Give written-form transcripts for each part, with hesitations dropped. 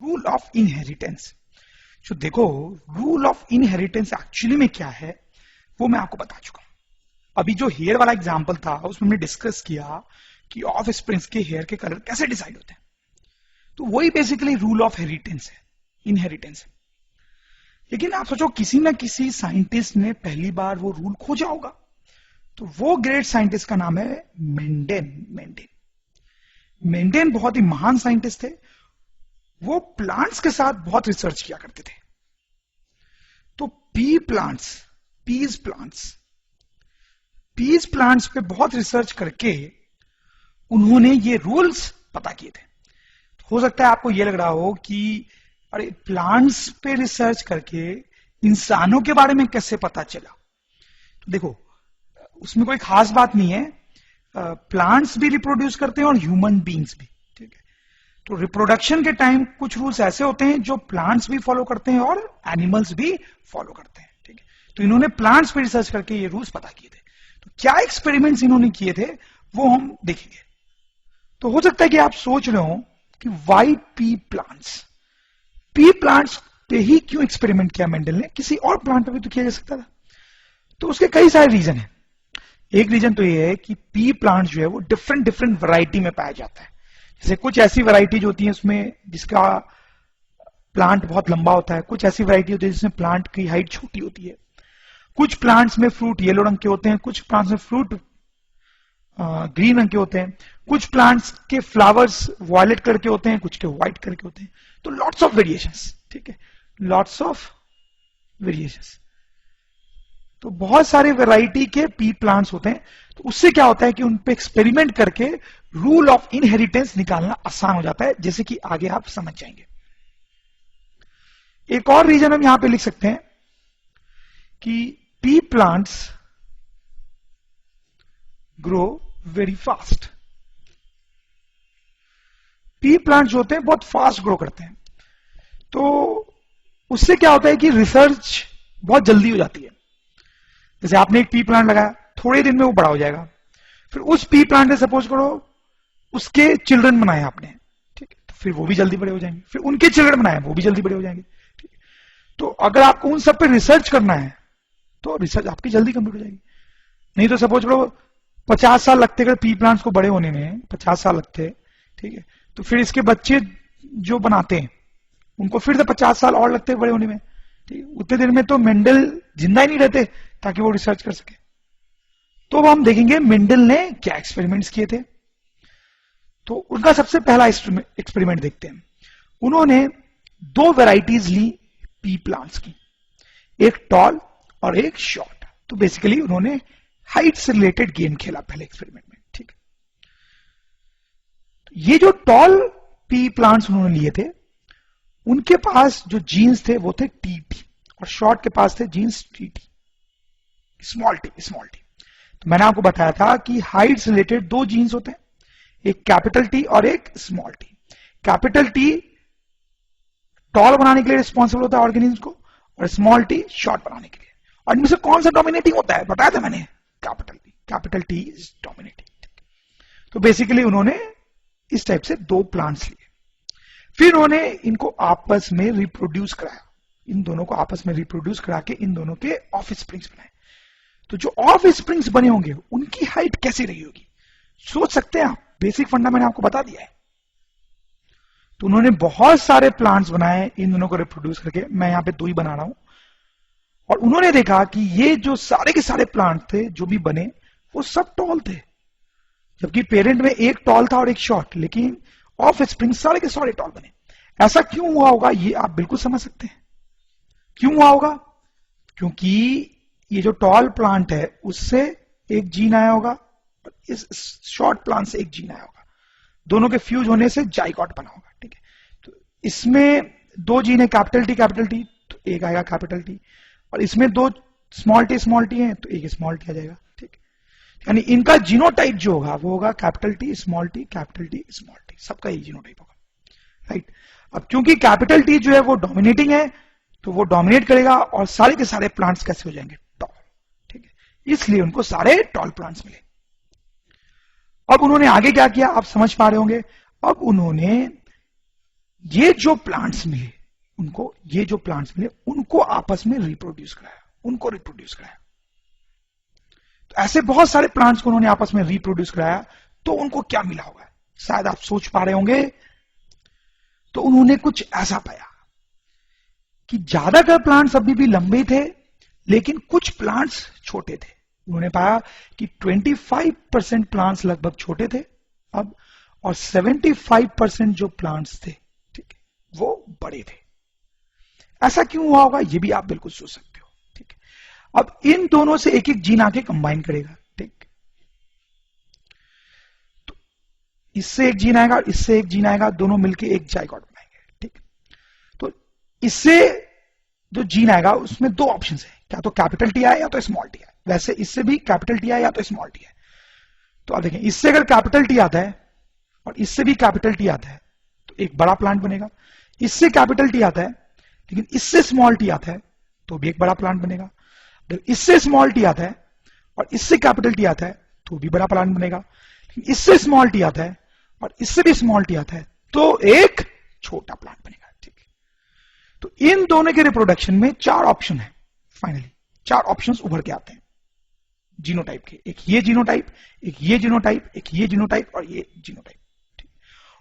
Rule of inheritance. जो देखो, rule of inheritance actually में क्या है वो मैं आपको बता चुका हूं। अभी जो हेयर वाला एग्जांपल था उसमें हमने डिस्कस किया कि ऑफ स्प्रिंग्स के हेयर के कलर कैसे डिसाइड होते हैं। तो वही बेसिकली रूल ऑफ हेरिटेंस है, इनहेरिटेंस है। लेकिन आप सोचो किसी ना किसी साइंटिस्ट ने पहली बार वो रूल खोजा होगा, तो वो ग्रेट साइंटिस्ट का नाम है मेंडेल। मेंडेल बहुत ही महान साइंटिस्ट थे। वो प्लांट्स के साथ बहुत रिसर्च किया करते थे। तो पीस प्लांट्स पे बहुत रिसर्च करके उन्होंने ये रूल्स पता किए थे। हो सकता है आपको ये लग रहा हो कि अरे प्लांट्स पे रिसर्च करके इंसानों के बारे में कैसे पता चला। तो देखो, उसमें कोई खास बात नहीं है। प्लांट्स भी रिप्रोड्यूस करते हैं और ह्यूमन बींग्स भी, ठीक है। तो रिप्रोडक्शन के टाइम कुछ रूल्स ऐसे होते हैं जो प्लांट्स भी फॉलो करते हैं और एनिमल्स भी फॉलो करते हैं, ठीक है। तो इन्होंने प्लांट्स पे रिसर्च करके ये रूल्स पता किए थे। तो क्या एक्सपेरिमेंट्स इन्होंने किए थे वो हम देखेंगे। तो हो सकता है कि आप सोच रहे हो कि वाई पी प्लांट्स पे ही क्यों एक्सपेरिमेंट किया मेंडल ने, किसी और प्लांट पे भी तो किया जा सकता था। तो उसके कई सारे रीजन है। एक रीजन तो ये है कि पी प्लांट जो है वो डिफरेंट वैरायटी में पाया जाता है। जैसे कुछ ऐसी वैरायटी जो होती है उसमें जिसका प्लांट बहुत लंबा होता है, कुछ ऐसी वैरायटी होती है जिसमें प्लांट की हाइट छोटी होती है। कुछ प्लांट्स में फ्रूट येलो रंग के होते हैं, कुछ प्लांट्स में फ्रूट ग्रीन रंग के होते हैं, कुछ प्लांट्स के फ्लावर्स वायलेट कलर के होते हैं, कुछ के व्हाइट कलर के होते हैं। तो लॉट्स ऑफ वेरिएशंस, ठीक है, लॉट्स ऑफ वेरिएशंस। तो बहुत सारे वैरायटी के पी प्लांट्स होते हैं। तो उससे क्या होता है कि उन पे एक्सपेरिमेंट करके रूल ऑफ इनहेरिटेंस निकालना आसान हो जाता है, जैसे कि आगे आप समझ जाएंगे। एक और रीजन हम यहां पे लिख सकते हैं कि P plants grow very fast. P plant जो होते हैं बहुत फास्ट ग्रो करते हैं। तो उससे क्या होता है कि रिसर्च बहुत जल्दी हो जाती है। जैसे आपने एक पी प्लांट लगाया, थोड़े दिन में वो बड़ा हो जाएगा। फिर उस पी प्लांट ने सपोज करो उसके चिल्ड्रन बनाए आपने, ठीक है, तो फिर वो भी जल्दी बड़े हो जाएंगे। फिर उनके चिल्ड्रन बनाए, वो भी जल्दी बड़े हो जाएंगे, ठीक है। तो अगर आपको उन सब पे रिसर्च करना है तो रिसर्च आपकी जल्दी कंप्लीट हो जाएगी। नहीं तो सपोज करो 50 साल लगते अगर पी प्लांट्स को बड़े होने में, 50 साल लगते, ठीक है, तो फिर इसके बच्चे जो बनाते हैं उनको फिर से 50 साल और लगते बड़े होने में, ठीक है। उतने दिन में तो मेंडल जिंदा ही नहीं रहते ताकि वो रिसर्च कर सके। तो अब हम देखेंगे मेंडल ने क्या एक्सपेरिमेंट्स किए थे। तो उनका सबसे पहला एक्सपेरिमेंट देखते हैं। उन्होंने 2 वैरायटीज ली पी प्लांट्स की, एक टॉल और एक शॉर्ट। तो बेसिकली उन्होंने हाइट से रिलेटेड गेम खेला पहले एक्सपेरिमेंट में, ठीक है। तो ये जो टॉल पी प्लांट्स उन्होंने लिए थे उनके पास जो जीन्स थे वो थे टी, और शॉर्ट के पास थे जीन्स टी, स्मॉल टी। तो मैंने आपको बताया था कि हाइट से रिलेटेड 2 जीन्स होते हैं, एक कैपिटल टी और एक small T. Capital T tall बनाने के लिए रिस्पॉन्सिबल होता है ऑर्गेनिज्म को, और स्मॉल टी शॉर्ट बनाने के लिए। और इनमें से कौन सा डोमिनेटिंग होता है बताया था मैंने, कैपिटल टी इज डोमिनेटिंग। तो बेसिकली उन्होंने इस टाइप से 2 प्लांट्स लिए। फिर उन्होंने इनको आपस में रिप्रोड्यूस कराया, इन दोनों को आपस में रिप्रोड्यूस करा के इन दोनों के ऑफ स्प्रिंग्स बनाए। तो जो ऑफ स्प्रिंग्स बने होंगे उनकी हाइट कैसी रही होगी सोच सकते हैं आप। बेसिक फंडा मैंने आपको बता दिया है। तो उन्होंने बहुत सारे प्लांट्स बनाए इन दोनों को रिप्रोड्यूस करके। मैं यहां पे 2 ही बना रहा हूं। और उन्होंने देखा कि ये जो सारे के सारे प्लांट थे जो भी बने वो सब टॉल थे, जबकि पेरेंट में एक टॉल था और एक शॉर्ट, लेकिन ऑफ स्प्रिंग सारे के सारे टॉल बने। ऐसा क्यों हुआ होगा ये आप बिल्कुल समझ सकते हैं। क्यों हुआ होगा? क्योंकि ये जो टॉल प्लांट है उससे एक जीन आया होगा और इस शॉर्ट प्लांट से एक जीन आया होगा, दोनों के फ्यूज होने से जाइगोट बना होगा, ठीक है। तो इसमें 2 जीन है कैपिटल टी, तो एक आएगा कैपिटल टी, और इसमें 2 स्मॉल टी है तो एक स्मॉल टी आ जाएगा, ठीक है। यानी इनका जीनोटाइप जो होगा वो होगा कैपिटल टी स्मॉल टी, सबका एक जीनोटाइप होगा, राइट। अब क्योंकि कैपिटल टी जो है वो डोमिनेटिंग है तो वो डोमिनेट करेगा और सारे के सारे प्लांट्स कैसे हो जाएंगे, टॉल, ठीक है। इसलिए उनको सारे टॉल प्लांट्स मिले। अब उन्होंने आगे क्या किया आप समझ पा रहे होंगे। अब उन्होंने ये जो प्लांट्स मिले उनको आपस में रिप्रोड्यूस कराया। तो ऐसे बहुत सारे प्लांट्स को उन्होंने आपस में रिप्रोड्यूस कराया, तो उनको क्या मिला होगा, शायद आप सोच पा रहे होंगे। तो उन्होंने कुछ ऐसा पाया कि ज्यादातर प्लांट्स अभी भी लंबे थे, लेकिन कुछ प्लांट्स छोटे थे। उन्होंने पाया कि 25% प्लांट्स लगभग छोटे थे अब, और 75% जो प्लांट्स थे, ठीक है, वो बड़े थे। ऐसा क्यों हुआ होगा, ये भी आप बिल्कुल सोच सकते हो। ठीक है, अब इन दोनों से एक एक जीन आके कंबाइन करेगा। ठीक, तो इससे एक जीन आएगा, इससे एक जीन आएगा, दोनों मिलके एक जाइगोट बनाएंगे। ठीक, तो इससे जो जीन आएगा उसमें दो ऑप्शन है, क्या तो कैपिटल टी आए या तो स्मॉल टी आए। वैसे इससे भी कैपिटल टी आए या तो स्मॉल टी आए। तो आप देखें, इससे अगर कैपिटल टी आता है और इससे भी कैपिटल टी आता है तो एक बड़ा प्लांट बनेगा। इससे कैपिटल टी आता है लेकिन इससे स्मॉल टी आता है तो भी एक बड़ा प्लांट बनेगा। अगर इससे स्मॉल टी आता है और इससे कैपिटल टी आता है तो भी बड़ा प्लांट बनेगा। लेकिन इससे स्मॉल टी आता है और इससे भी स्मॉल टी आता है तो एक छोटा प्लांट बनेगा। ठीक है, तो इन दोनों के रिप्रोडक्शन में चार ऑप्शन है। फाइनली चार ऑप्शंस उभर के आते हैं जीनोटाइप के, एक ये जीनोटाइप, एक ये जीनोटाइप, एक ये जीनोटाइप और ये जीनोटाइप।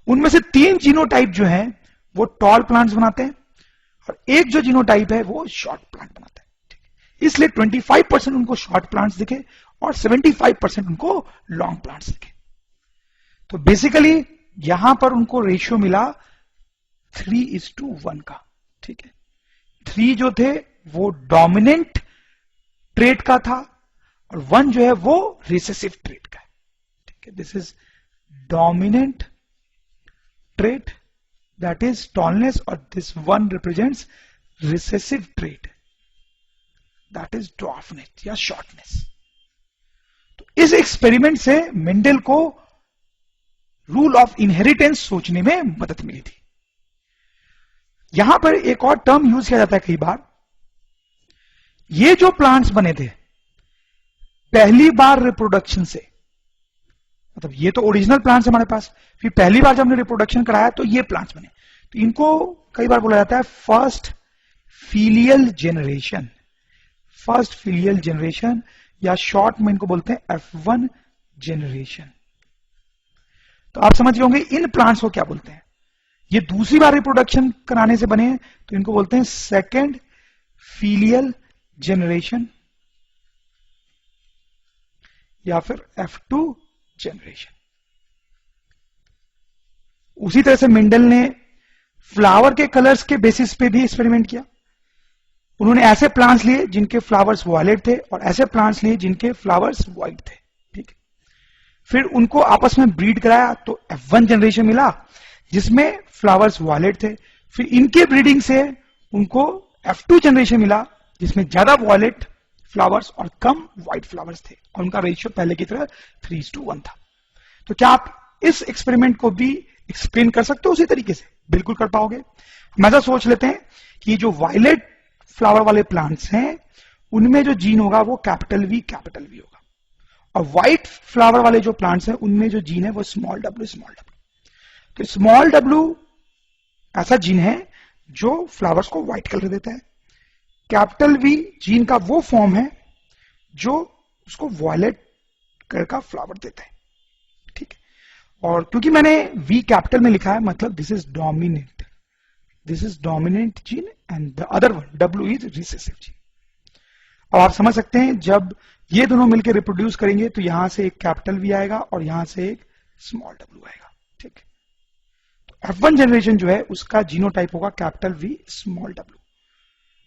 उनमें से तीन जीनोटाइप जो हैं वो टॉल प्लांट्स बनाते हैं और एक जो जीनोटाइप है वो शॉर्ट प्लांट बनाता है। ठीक है, इसलिए 25% उनको शॉर्ट प्लांट्स दिखे और 75% उनको लॉन्ग प्लांट्स दिखे। तो बेसिकली यहां पर उनको रेशियो मिला 3:1 का। ठीक है, 3 जो थे वो डोमिनेंट ट्रेट का था और 1 जो है वो रिसेसिव ट्रेट का है। ठीक है, this is dominant trait, that is tallness, और this 1 represents recessive trait, that is dwarfness या shortness। तो इस एक्सपेरिमेंट से मेंडल को रूल ऑफ इनहेरिटेंस सोचने में मदद मिली थी। यहां पर एक और टर्म यूज किया जाता है कई बार, ये जो प्लांट्स बने थे पहली बार रिप्रोडक्शन से, मतलब ये तो ओरिजिनल प्लांट्स हमारे पास, फिर पहली बार जब हमने रिप्रोडक्शन कराया तो ये प्लांट्स बने, तो इनको कई बार बोला जाता है first filial generation. First filial generation या शॉर्ट में इनको बोलते हैं F1 जेनरेशन। तो आप समझ होंगे इन प्लांट्स को क्या बोलते हैं। ये दूसरी बार रिप्रोडक्शन कराने से बने हैं तो इनको बोलते हैं सेकेंड फीलियल जेनरेशन या फिर F2 जनरेशन। उसी तरह से मेंडल ने फ्लावर के कलर्स के बेसिस पे भी एक्सपेरिमेंट किया। उन्होंने ऐसे प्लांट्स लिए जिनके फ्लावर्स वायलेट थे और ऐसे प्लांट्स लिए जिनके फ्लावर्स व्हाइट थे। ठीक, फिर उनको आपस में ब्रीड कराया तो F1 जनरेशन मिला जिसमें फ्लावर्स वायलेट थे। फिर इनके ब्रीडिंग से उनको F2 जनरेशन मिला जिसमें ज्यादा वायलेट फ्लावर्स और कम व्हाइट फ्लावर्स थे और उनका रेशियो पहले की तरह 3:1 था। तो क्या आप इस एक्सपेरिमेंट को भी एक्सप्लेन कर सकते हो उसी तरीके से? बिल्कुल कर पाओगे। हम ऐसा सोच लेते हैं कि जो वायलेट फ्लावर वाले प्लांट्स हैं उनमें जो जीन होगा वो कैपिटल वी होगा और व्हाइट फ्लावर वाले जो प्लांट्स हैं उनमें जो जीन है वो स्मॉल w। तो स्मॉल w ऐसा जीन है जो फ्लावर्स को व्हाइट कलर देता है। कैपिटल वी जीन का वो फॉर्म है जो उसको वॉयलेट कलर का फ्लावर देता है। ठीक है, और क्योंकि मैंने वी कैपिटल में लिखा है मतलब this is dominant gene and the other one W is recessive gene. अब आप समझ सकते हैं जब ये दोनों मिलकर रिप्रोड्यूस करेंगे तो यहां से एक कैपिटल वी आएगा और यहां से एक स्मॉल w आएगा। ठीक, तो F1 जनरेशन जो है उसका जीनोटाइप होगा कैपिटल वी स्मॉल w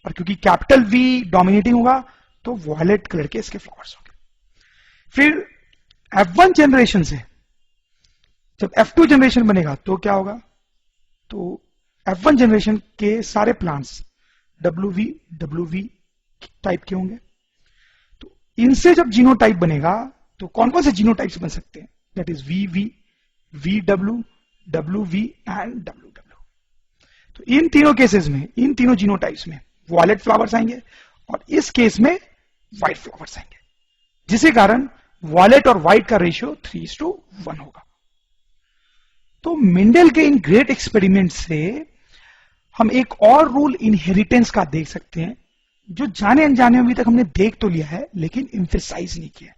और क्योंकि कैपिटल वी डोमिनेटिंग होगा तो वॉयलेट कलर के इसके फ्लावर्स होंगे। फिर F1 जनरेशन से जब F2 जनरेशन बनेगा तो क्या होगा, तो F1 जनरेशन के सारे प्लांट्स WV टाइप के होंगे। तो इनसे जब जीनोटाइप बनेगा तो कौन कौन से जीनोटाइप्स बन सकते हैं, that is VV, VW, WV and WW। तो इन तीनों केसेस में, इन तीनों जीनोटाइप्स में वॉयलेट फ्लावर्स आएंगे और इस केस में व्हाइट फ्लावर्स आएंगे, जिसके कारण वॉयलेट और व्हाइट का रेशियो 3:1 होगा। तो मेंडल के इन ग्रेट एक्सपेरिमेंट से हम एक और रूल इनहेरिटेंस का देख सकते हैं, जो जाने अनजाने में अभी तक हमने देख तो लिया है लेकिन एम्फेसाइज नहीं किया।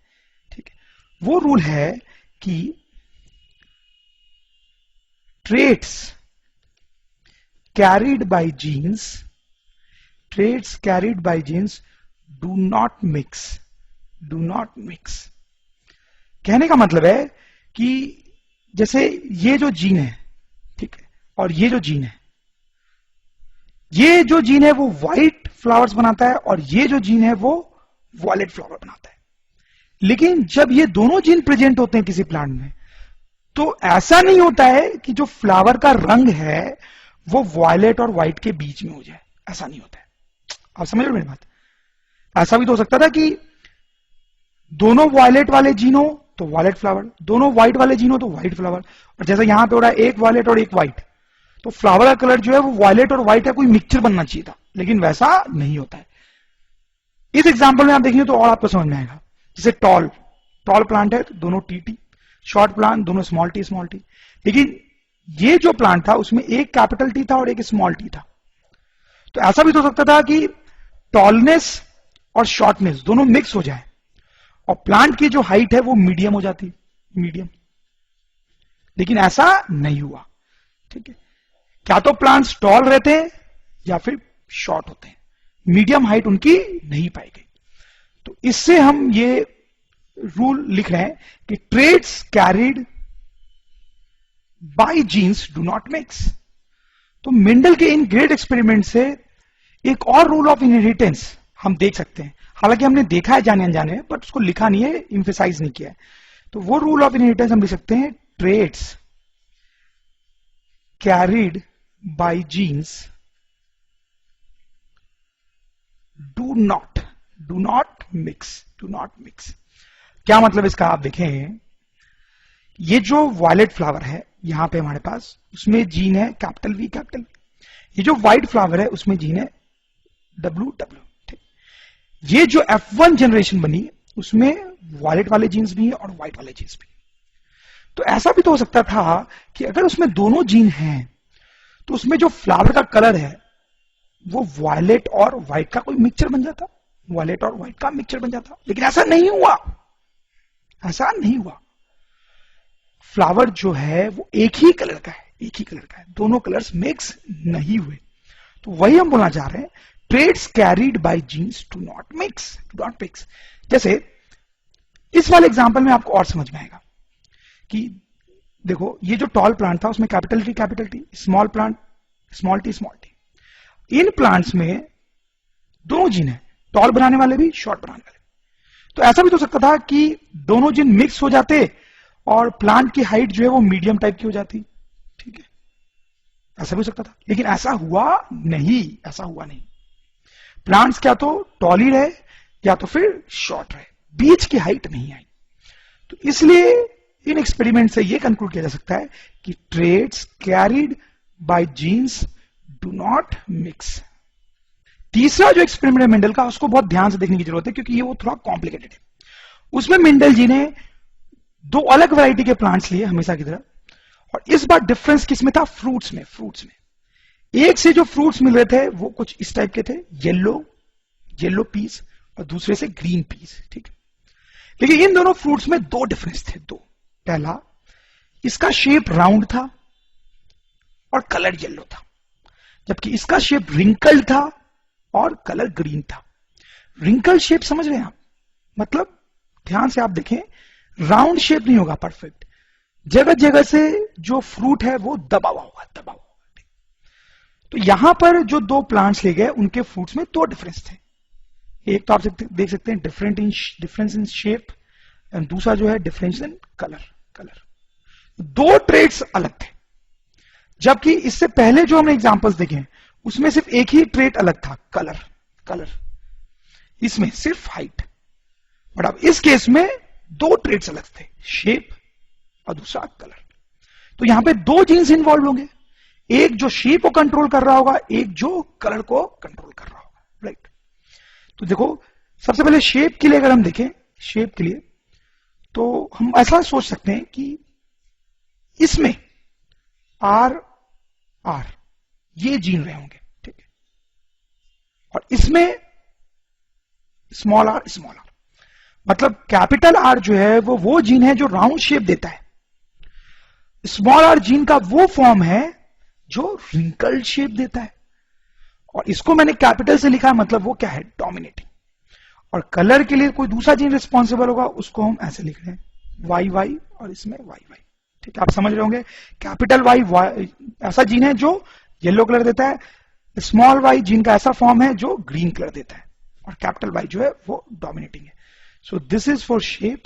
ठीक है, वो रूल है कि traits carried by genes do not mix। कहने का मतलब है कि जैसे ये जो जीन है, ठीक है, और ये जो जीन है, ये जो जीन है वो व्हाइट फ्लावर्स बनाता है और ये जो जीन है वो वॉयलेट फ्लावर बनाता है। लेकिन जब ये दोनों जीन प्रेजेंट होते हैं किसी प्लांट में, तो ऐसा नहीं होता है कि जो फ्लावर का रंग है वो वॉयलेट और व्हाइट के बीच में हो जाए, ऐसा नहीं होता है। आप समझ रहे हो मेरी बात? ऐसा भी तो हो सकता था कि दोनों वॉयलेट वाले जीन हो तो वॉयलेट फ्लावर, दोनों व्हाइट वाले जीन हो तो व्हाइट फ्लावर, और जैसा यहां पे हो रहा है एक वॉयलेट और एक व्हाइट, तो फ्लावर का कलर जो है वो वॉयलेट और व्हाइट का कोई मिक्सचर बनना चाहिए था, लेकिन वैसा नहीं होता है। इस एग्जांपल में आप देखेंगे तो और आपको समझ में आएगा। जैसे टॉल प्लांट है, दोनों टी, शॉर्ट प्लांट दोनों स्मॉल टी, लेकिन ये जो प्लांट था उसमें एक कैपिटल टी था और एक स्मॉल टी था। तो ऐसा भी तो हो सकता था कि टॉलनेस और शॉर्टनेस दोनों मिक्स हो जाए और प्लांट की जो हाइट है वो मीडियम हो जाती, मीडियम, लेकिन ऐसा नहीं हुआ। ठीक है, क्या तो प्लांट्स टॉल रहते हैं या फिर शॉर्ट होते हैं, मीडियम हाइट उनकी नहीं पाई गई। तो इससे हम ये रूल लिख रहे हैं कि traits carried by genes do not mix. तो मेंडल के इन ग्रेट एक्सपेरिमेंट से एक और रूल ऑफ इनहेरिटेंस हम देख सकते हैं, हालांकि हमने देखा है जाने अनजाने में, बट उसको लिखा नहीं है, एम्फेसाइज नहीं किया है। तो वो रूल ऑफ इनहेरिटेंस हम लिख सकते हैं, traits carried by genes do not mix. क्या मतलब इसका? आप देखें, ये जो वॉयलेट फ्लावर है यहां पे हमारे पास, उसमें जीन है कैपिटल वी। ये जो व्हाइट फ्लावर है उसमें जीन है डब्ल्यू। ठीक, ये जो F1 जनरेशन बनी उसमें वॉयलेट वाले जीन्स भी हैं और व्हाइट वाले जीन्स भी। तो ऐसा भी तो हो सकता था कि अगर उसमें दोनों जीन हैं तो उसमें जो फ्लावर का कलर है वो वॉयलेट और व्हाइट का कोई मिक्सचर बन जाता, वॉयलेट और व्हाइट का मिक्सचर बन जाता, लेकिन ऐसा नहीं हुआ। फ्लावर जो है वो एक ही कलर का है, दोनों कलर्स मिक्स नहीं हुए। तो वही हम बोलना चाह रहे हैं, traits carried by genes do not mix. जैसे इस वाले एग्जांपल में आपको और समझ में आएगा कि देखो, ये जो टॉल प्लांट था उसमें capital T, small plant small T. In plants में दोनों जीन है, टॉल बनाने वाले भी, शॉर्ट बनाने वाले। तो ऐसा भी तो सकता था कि दोनों जीन मिक्स हो जाते और प्लांट की हाइट जो है वो मीडियम टाइप की हो जाती। ठीक है, ऐसा भी हो सकता था, लेकिन ऐसा हुआ नहीं। प्लांट्स क्या तो टॉल ही रहे या तो फिर शॉर्ट रहे, बीच की हाइट नहीं आई। तो इसलिए इन एक्सपेरिमेंट से यह कंक्लूड किया जा सकता है कि traits carried by genes do not mix. तीसरा जो एक्सपेरिमेंट है मेंडल का, उसको बहुत ध्यान से देखने की जरूरत है क्योंकि ये वो थोड़ा कॉम्प्लिकेटेड है। उसमें मेंडल जी ने दो अलग वैरायटी के प्लांट्स लिए हमेशा की तरह, और इस बार डिफरेंस किसमें था? फ्रूट्स में। एक से जो फ्रूट्स मिल रहे थे वो कुछ इस टाइप के थे, येलो पीस, और दूसरे से ग्रीन पीस। ठीक है, लेकिन इन दोनों फ्रूट्स में दो डिफरेंस थे। पहला, इसका शेप राउंड था और कलर येलो था, जबकि इसका शेप रिंकल्ड था और कलर ग्रीन था। रिंकल शेप समझ रहे हैं आप? मतलब ध्यान से आप देखें, राउंड शेप नहीं होगा परफेक्ट, जगह जगह से जो फ्रूट है वो दबा हुआ होगा। तो यहां पर जो दो प्लांट्स ले गए उनके फ्रूट्स में दो डिफरेंस थे। एक तो आप देख सकते हैं डिफरेंस इन शेप, एंड दूसरा जो है डिफरेंस इन कलर। दो ट्रेड्स अलग थे, जबकि इससे पहले जो हमने एग्जांपल्स देखे उसमें सिर्फ एक ही ट्रेड अलग था, कलर। इसमें सिर्फ हाइट। बट अब इस केस में दो ट्रेड्स अलग थे, शेप और दूसरा कलर। तो यहां पे दो जीन्स इन्वॉल्व होंगे, एक जो शेप को कंट्रोल कर रहा होगा, एक जो कलर को कंट्रोल कर रहा होगा। राइट, तो देखो, सबसे पहले शेप के लिए अगर हम देखें, शेप के लिए तो हम ऐसा सोच सकते हैं कि इसमें आर आर, ये जीन रहे होंगे, ठीक है। और इसमें स्मॉल आर, मतलब कैपिटल आर जो है वो जीन है जो राउंड शेप देता है। स्मॉल आर जीन का वो फॉर्म है जो रिंकल्ड शेप देता है, और इसको मैंने कैपिटल से लिखा है, मतलब वो क्या है, डोमिनेटिंग। और कलर के लिए कोई दूसरा जीन रिस्पॉन्सिबल होगा, उसको हम ऐसे लिख रहे हैं वाई वाई, और इसमें वाई वाई, ठीक है। आप समझ रहे होंगे, कैपिटल वाई ऐसा जीन है जो येलो कलर देता है, स्मॉल वाई जीन का ऐसा फॉर्म है जो ग्रीन कलर देता है, और कैपिटल वाई जो है वो डोमिनेटिंग है। So this is for shape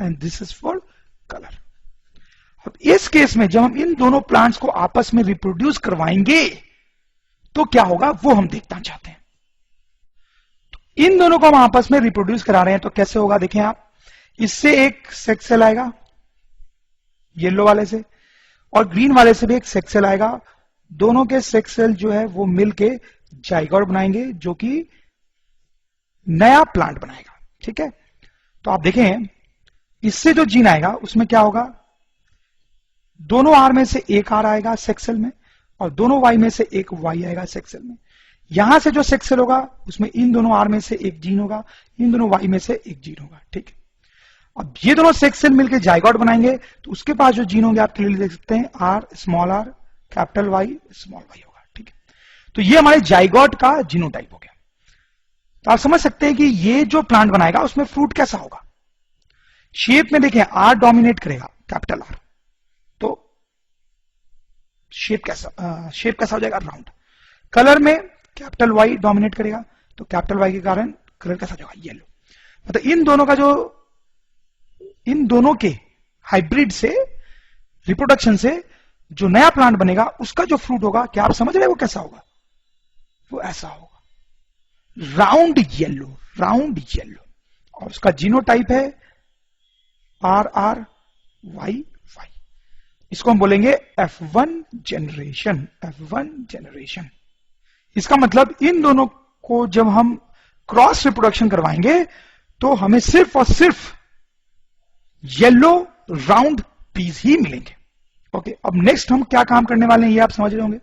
and this is for colour. अब इस केस में जब हम इन दोनों प्लांट्स को आपस में रिप्रोड्यूस करवाएंगे तो क्या होगा वो हम देखना चाहते हैं। तो इन दोनों को हम आपस में रिप्रोड्यूस करा रहे हैं, तो कैसे होगा देखें आप, इससे एक सेक्स सेल आएगा येलो वाले से, और ग्रीन वाले से भी एक सेक्स सेल आएगा। दोनों के सेक्स सेल जो है वो मिलके जाइगोट बनाएंगे, जो कि नया प्लांट बनाएगा, ठीक है। तो आप देखें, इससे जो जीन आएगा उसमें क्या होगा, दोनों आर में से एक आर आएगा सेक्स सेल में, और दोनों वाई में से एक वाई आएगा सेक्स सेल में। यहां से जो सेक्स सेल होगा उसमें इन दोनों आर में से एक जीन होगा, इन दोनों वाई में से एक जीन होगा, ठीक है। अब ये दोनों सेक्स सेल मिलकर जाइगोट बनाएंगे, तो उसके पास जो जीन होंगे आप क्लियरली देख सकते हैं, R small R capital Y small Y होगा, ठीक है। तो ये हमारे जाइगोट का जीनोटाइप हो गया। तो आप समझ सकते हैं कि ये जो प्लांट बनाएगा उसमें फ्रूट कैसा होगा। शेप में देखें, आर डोमिनेट करेगा, कैपिटल आर, तो शेप कैसा हो जाएगा, राउंड। कलर में कैपिटल वाई डोमिनेट करेगा, तो कैपिटल वाई के कारण कलर कैसा हो जाएगा, येलो। मतलब इन दोनों के हाइब्रिड से, रिप्रोडक्शन से जो नया प्लांट बनेगा उसका जो फ्रूट होगा, क्या आप समझ रहे हैं वो कैसा होगा, वो ऐसा होगा, राउंड येलो, और उसका जीनोटाइप है आर आर वाई वाई। इसको हम बोलेंगे F1 जनरेशन। इसका मतलब इन दोनों को जब हम क्रॉस रिप्रोडक्शन करवाएंगे तो हमें सिर्फ और सिर्फ येलो राउंड पीस ही मिलेंगे। ओके, अब नेक्स्ट हम क्या काम करने वाले हैं ये आप समझ रहे होंगे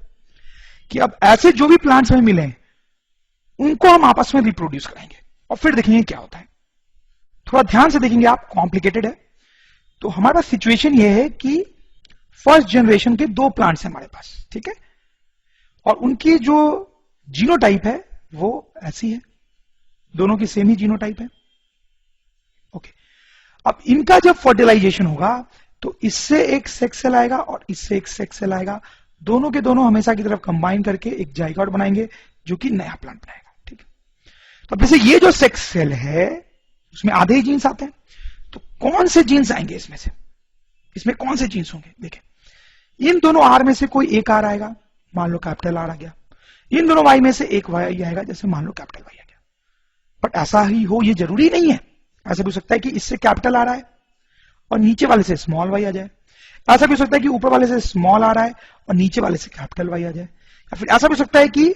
कि अब ऐसे जो भी प्लांट्स हमें मिले उनको हम आपस में रिप्रोड्यूस कराएंगे और फिर देखेंगे क्या होता है। थोड़ा ध्यान से देखेंगे आप, कॉम्प्लिकेटेड है। तो हमारे पास सिचुएशन ये है कि फर्स्ट जनरेशन के दो प्लांट्स हैं हमारे पास, ठीक है, और उनकी जो जीनोटाइप है वो ऐसी है, दोनों की सेम ही जीनोटाइप है। ओके, अब इनका जब फर्टिलाइजेशन होगा तो इससे एक सेक्स सेल आएगा और इससे एक सेक्स सेल आएगा, दोनों के दोनों हमेशा की तरफ कंबाइन करके एक जाइगोट बनाएंगे जो कि नया प्लांट बनाएगा, ठीक है। तो अब जैसे ये जो सेक्स सेल है उसमें आधे ही जीन्स आते हैं, तो कौन से जीन्स आएंगे इसमें से, इसमें कौन से जीन्स होंगे, देखें इन दोनों आर में से कोई एक आर आएगा, मान लो कैपिटल आर आ गया, इन दोनों वाई में से एक वाई आएगा, जैसे मान लो कैपिटल वाई आ गया। बट ऐसा ही हो ये जरूरी नहीं है, ऐसा भी हो सकता है कि इससे कैपिटल आ रहा है और नीचे वाले से स्मॉल वाई आ जाए, ऐसा भी हो सकता है कि ऊपर वाले से स्मॉल आ रहा है और नीचे वाले से कैपिटल वाई आ जाए, या फिर ऐसा भी हो सकता है कि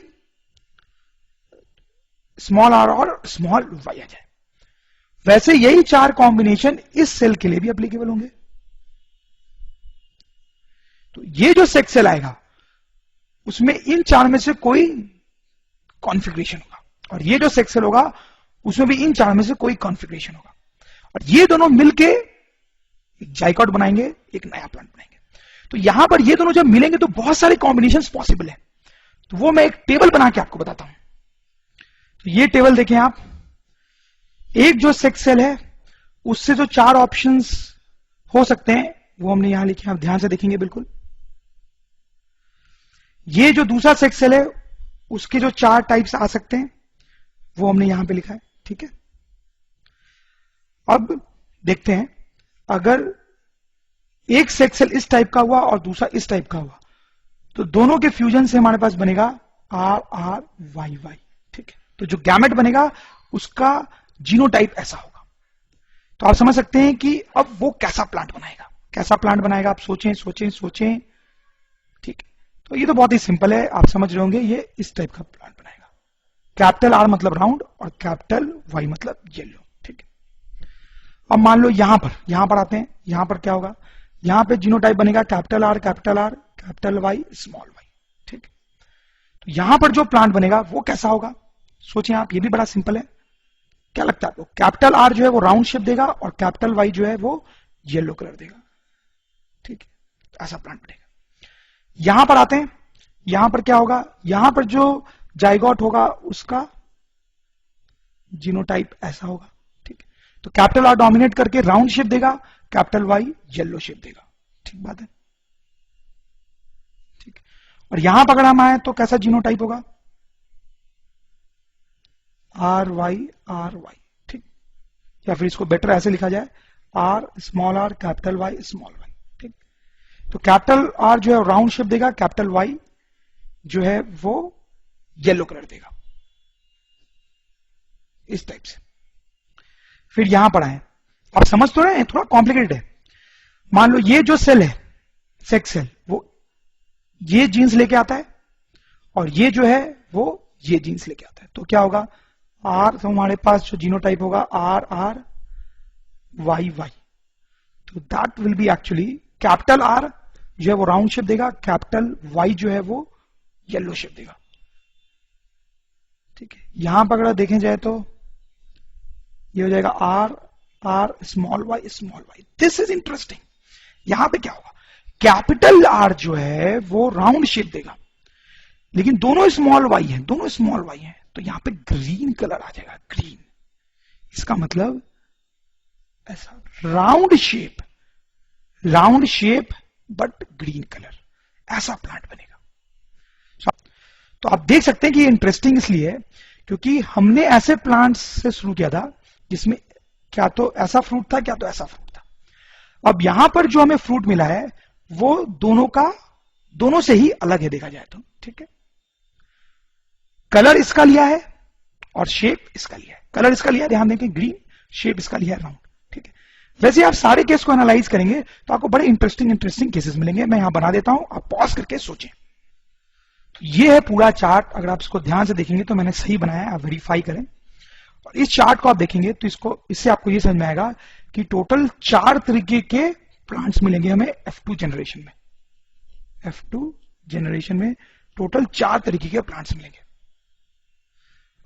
स्मॉल आर और स्मॉल वाई आ जाए। वैसे यही चार कॉम्बिनेशन इस सेल के लिए भी एप्लीकेबल होंगे। तो ये जो सेक्स सेल आएगा उसमें इन चार में से कोई कॉन्फ़िगरेशन होगा, और ये जो सेक्स सेल होगा उसमें भी इन चार में से कोई कॉन्फ़िगरेशन होगा, और ये दोनों मिलके एक जाइगोट बनाएंगे, एक नया प्लांट बनाएंगे। तो यहां पर ये दोनों जब मिलेंगे तो बहुत सारे कॉम्बिनेशंस पॉसिबल है, तो वो मैं एक टेबल बना के आपको बताता हूं। तो ये टेबल देखें आप, एक जो सेक्स सेल है उससे जो चार ऑप्शंस हो सकते हैं वो हमने यहां लिखे, आप ध्यान से देखेंगे बिल्कुल। ये जो दूसरा सेक्स सेल है उसके जो चार टाइप्स आ सकते हैं वो हमने यहां पे लिखा है, ठीक है। अब देखते हैं, अगर एक सेक्स सेल इस टाइप का हुआ और दूसरा इस टाइप का हुआ तो दोनों के फ्यूजन से हमारे पास बनेगा आर आर वाई वाई, ठीक है। तो जो गैमेट बनेगा उसका जीनोटाइप ऐसा होगा। तो आप समझ सकते हैं कि अब वो कैसा प्लांट बनाएगा, आप सोचें, ठीक है। तो ये तो बहुत ही सिंपल है, आप समझ रहे होंगे, ये इस टाइप का प्लांट बनाएगा। कैपिटल आर मतलब राउंड और कैपिटल वाई मतलब येलो, ठीक है। अब मान लो यहां पर आते हैं, यहां पर क्या होगा, यहां पे जीनोटाइप बनेगा capital R capital Y small Y. ठीक, तो यहां पर जो प्लांट बनेगा वो कैसा होगा, सोचें आप, ये भी बड़ा सिंपल है। क्या लगता है आपको, कैपिटल आर जो है वो राउंड शेप देगा और कैपिटल वाई जो है वो येलो कलर देगा। ठीक है, तो ऐसा प्लांट बनेगा। यहां पर आते हैं, यहां पर क्या होगा, यहां पर जो जाइगोट होगा उसका जीनोटाइप ऐसा होगा। ठीक, तो कैपिटल आर डोमिनेट करके राउंड शेप देगा, कैपिटल वाई येलो शेप देगा। ठीक बात है। ठीक, और यहां पकड़ हम आए तो कैसा जीनोटाइप होगा, आर वाई। ठीक, या फिर इसको बेटर ऐसे लिखा जाए, R small R capital Y small Y. ठीक, तो कैपिटल आर जो है राउंड शेप देगा, कैपिटल वाई जो है वो येलो कलर देगा, इस टाइप से। फिर यहां पर आए, आप समझ तो रहे हैं, थोड़ा कॉम्प्लिकेटेड है। मान लो ये जो सेल है, सेक्स सेल, वो ये जीन्स लेके आता है और ये जो है वो ये जीन्स लेके आता है, तो क्या होगा, आर, तो हमारे पास जो जीनोटाइप होगा आर आर वाई वाई, तो that will be actually capital R जो है वो राउंड शेप देगा, कैपिटल वाई जो है वो येलो शेप देगा। ठीक है, यहां पर अगर देखें जाए तो ये हो जाएगा R R small Y. This is interesting. यहां पे क्या होगा, कैपिटल आर जो है वो राउंड शेप देगा, लेकिन दोनों स्मॉल वाई हैं, तो यहां पे ग्रीन कलर आ जाएगा, ग्रीन। इसका मतलब ऐसा round shape but green colour, ऐसा प्लांट बनेगा। तो आप देख सकते हैं कि ये इंटरेस्टिंग इसलिए है क्योंकि हमने ऐसे प्लांट्स से शुरू किया था जिसमें क्या तो ऐसा फ्रूट था, क्या तो ऐसा फ्रूट था। अब यहां पर जो हमें फ्रूट मिला है वो दोनों से ही अलग है, देखा जाए तो। ठीक है, कलर इसका लिया है और शेप इसका लिया है। कलर इसका लिया है, ध्यान दें, ग्रीन, शेप इसका लिया है राउंड। ठीक है, वैसे आप सारे केस को एनालाइज करेंगे तो आपको बड़े इंटरेस्टिंग केसेस मिलेंगे। मैं यहां बना देता हूं, आप पॉज करके सोचें। तो ये है पूरा चार्ट, अगर आप इसको ध्यान से देखेंगे तो मैंने सही बनाया है, आप वेरीफाई करें। और इस चार्ट को आप देखेंगे तो इससे आपको ये समझ में आएगा कि टोटल 4 तरीके के प्लांट्स मिलेंगे हमें F2 जनरेशन में। F2 जनरेशन में टोटल 4 तरीके के प्लांट्स मिलेंगे।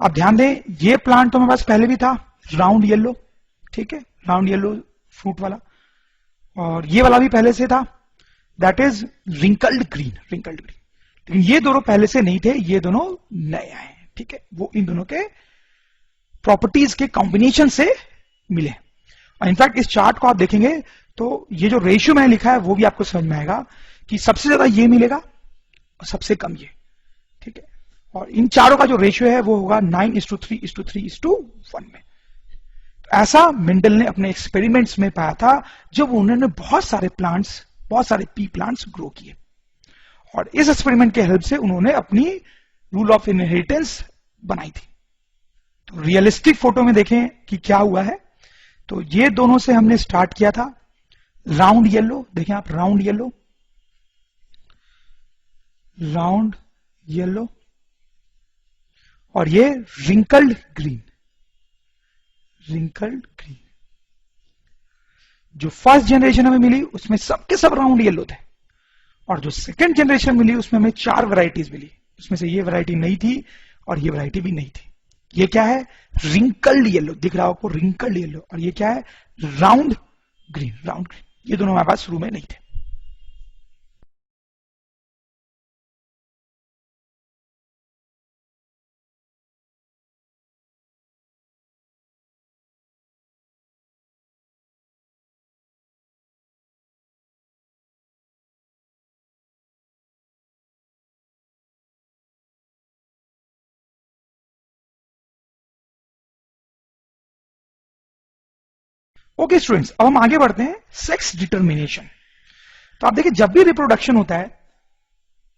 आप ध्यान दें, ये प्लांट तो मेरे पास पहले भी था, राउंड येलो। ठीक है, राउंड येलो फ्रूट वाला, और ये वाला भी पहले से था, दैट इज रिंकल्ड ग्रीन। लेकिन ये दोनों पहले से नहीं थे, ये दोनों नए आए हैं। ठीक है, वो इन दोनों के प्रॉपर्टीज के कॉम्बिनेशन से मिले। और इनफैक्ट इस चार्ट को आप देखेंगे तो ये जो रेशियो मैंने लिखा है वो भी आपको समझ में आएगा कि सबसे ज्यादा ये मिलेगा और सबसे कम ये। ठीक है, और इन चारों का जो रेशियो है वो होगा 9:3:3:1 में। तो ऐसा मेंडल ने अपने एक्सपेरिमेंट्स में पाया था जब उन्होंने बहुत सारे पी प्लांट्स ग्रो किए, और इस एक्सपेरिमेंट के हेल्प से उन्होंने अपनी रूल ऑफ इनहेरिटेंस बनाई थी। तो रियलिस्टिक फोटो में देखें कि क्या हुआ है। तो ये दोनों से हमने स्टार्ट किया था, राउंड येलो, देखें आप, राउंड येलो, और ये रिंकल्ड ग्रीन। जो फर्स्ट जनरेशन हमें मिली उसमें सबके सब राउंड येलो थे, और जो सेकंड जनरेशन मिली उसमें हमें 4 वैरायटीज मिली, उसमें से ये वैरायटी नहीं थी और ये वैरायटी भी नहीं थी। ये क्या है, रिंकल्ड येलो, दिख रहा हो आपको, रिंकल्ड येलो। और ये क्या है, राउंड ग्रीन। ये दोनों हमारे पास शुरू में नहीं थे। ओके स्टूडेंट्स, अब हम आगे बढ़ते हैं, सेक्स डिटर्मिनेशन। तो आप देखिए, जब भी रिप्रोडक्शन होता है